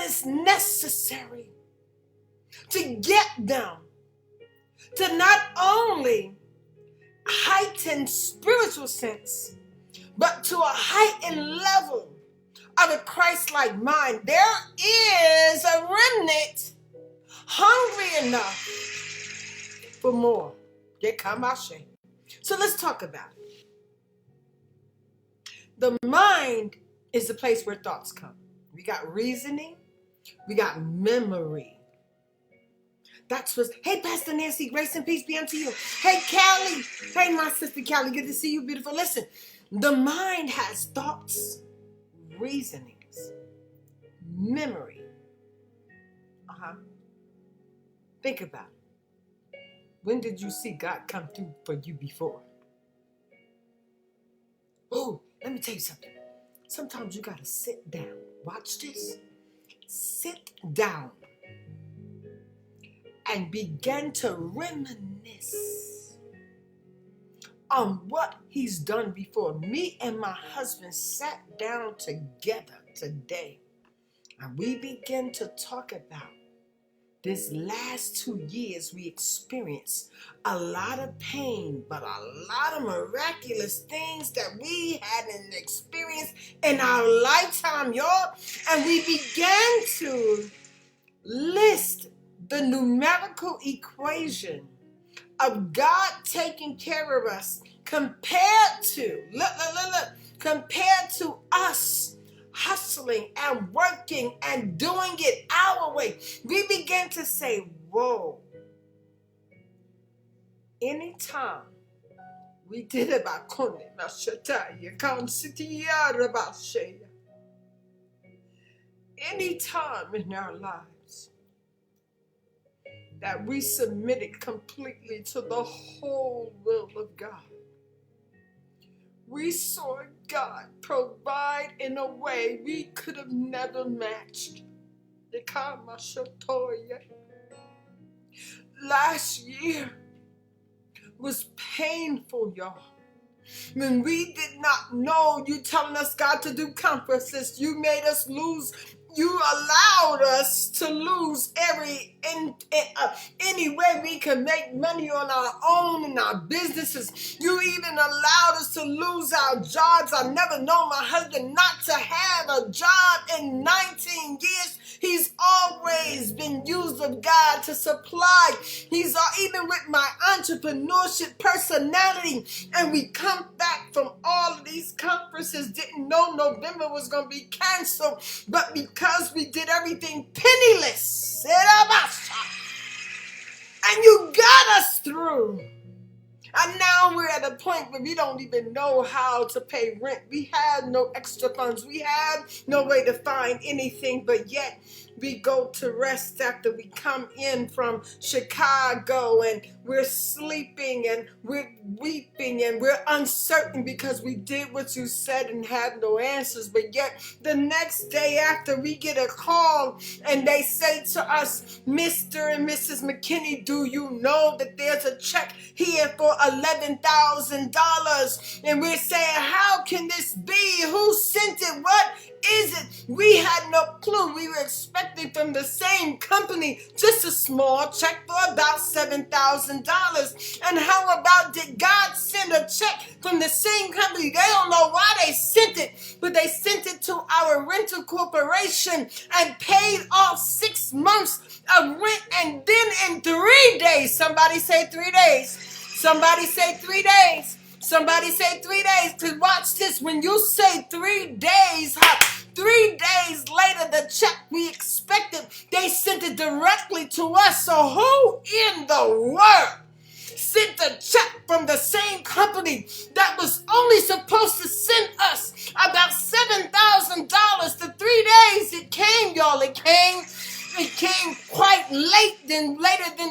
is necessary to get them to not only heighten spiritual sense, but to a heightened level of a Christ-like mind. There is a remnant hungry enough for more. So let's talk about it. The mind is the place where thoughts come. We got reasoning, we got memory. That's what's, hey, Pastor Nancy, grace and peace be unto you. Hey, Callie. Hey, my sister Callie, good to see you, beautiful. Listen, the mind has thoughts, reasonings, memory. Think about it. When did you see God come through for you before? Oh, let me tell you something. Sometimes you got to sit down. Watch this. Sit down and begin to reminisce on what he's done before. Me and my husband sat down together today, and we began to talk about this last 2 years. We experienced a lot of pain, but a lot of miraculous things that we hadn't experienced in our lifetime, y'all. And we began to list the numerical equation of God taking care of us compared to, compared to us hustling and working and doing it our way. We begin to say, whoa, anytime we did about anytime in our lives that we submitted completely to the whole will of God, we saw God provide in a way we could have never matched. Last year was painful, y'all. When we did not know, you telling us, God, to do conferences, you made us lose. You allowed us to lose any way we could make money on our own in our businesses. You even allowed us to lose our jobs. I've never known my husband not to have a job in 19 years. He's always been used of God to supply. He's even with my entrepreneurship personality. And we come back from all of these conferences, didn't know November was going to be canceled, but because we did everything penniless, and you got us through. And now we're at a point where we don't even know how to pay rent. We have no extra funds. We have no way to find anything, but yet we go to rest after we come in from Chicago, and we're sleeping and we're weeping and we're uncertain because we did what you said and had no answers. But yet the next day after, we get a call and they say to us, Mr. and Mrs. McKinney, do you know that there's a check here for $11,000? And we're saying, how can this be? Who sent it? What is it? We had no clue. We were expecting from the same company just a small check for about $7,000. And how about, did God send a check from the same company? They don't know why they sent it, but they sent it to our rental corporation and paid off 6 months of rent. And then in 3 days, somebody say 3 days. Somebody say 3 days. Somebody say 3 days. Because watch this. When you say 3 days, 3 days later, the check we expected, they sent it directly to us. So who in the world sent a check from the same company that was only supposed to send us about $7,000 to 3 days? It came, y'all. It came quite later than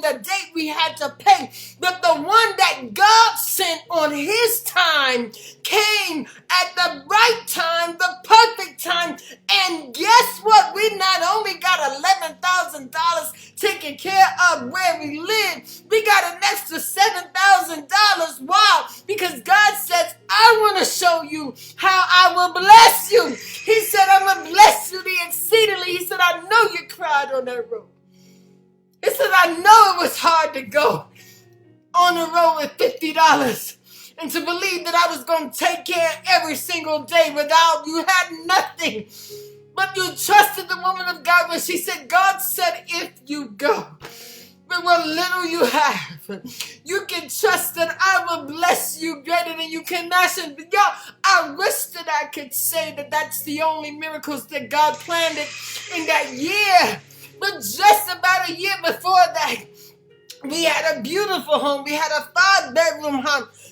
the date we had to pay. But the one that God sent on his time came at the right time, the perfect time. And guess what? We not only got $11,000 taken care of where we live, we got an extra $7,000. Why? Because God says, I want to show you how I will bless you. He said, I'm going to bless you the exceedingly. He said, I know ride on that road. He said, I know it was hard to go on the road with $50 and to believe that I was going to take care every single day without you had nothing. But you trusted the woman of God when she said, God said, if you go with what little you have, you can trust that I will bless you greater than you can imagine. Y'all, I wish that I could say that that's the only miracles that God planted in that year. But just about a year before that, we had a beautiful home. We had a 5-bedroom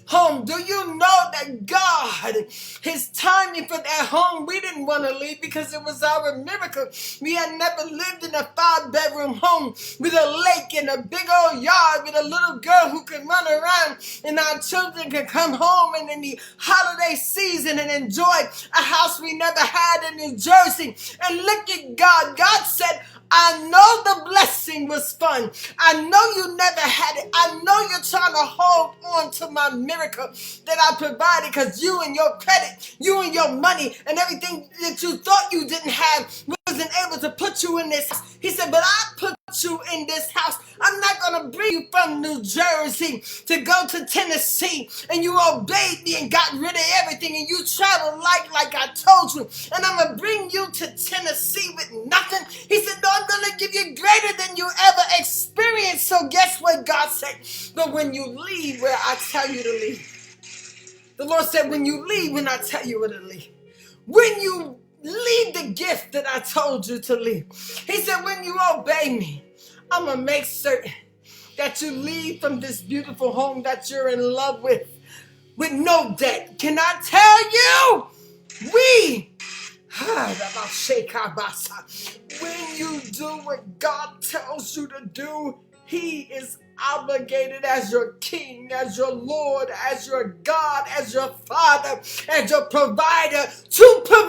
home. Do you know that God, his timing for that home, we didn't want to leave because it was our miracle. We had never lived in a 5-bedroom home with a lake and a big old yard with a little girl who could run around and our children could come home and in the holiday season and enjoy a house we never had in New Jersey. And look at God. God said, I know the blessing was fun. I know you never had it. I know you're trying to hold on to my miracle that I provided because you and your credit, you and your money and everything that you thought you didn't have wasn't able to put you in this house. He said, but I put you in this house. I'm not going to bring you from New Jersey to go to Tennessee and you obeyed me and got rid of everything and you traveled like I told you and I'm going to bring you to Tennessee with nothing. He said, no, I'm going to give you greater than you ever experienced. So guess what God said? But when you leave where I tell you to leave, the Lord said, when you leave when I tell you where to leave, when you leave the gift that I told you to leave, he said, when you obey me, I'm going to make certain that you leave from this beautiful home that you're in love with no debt. Can I tell you? When you do what God tells you to do, he is obligated as your king, as your Lord, as your God, as your Father, as your provider to provide.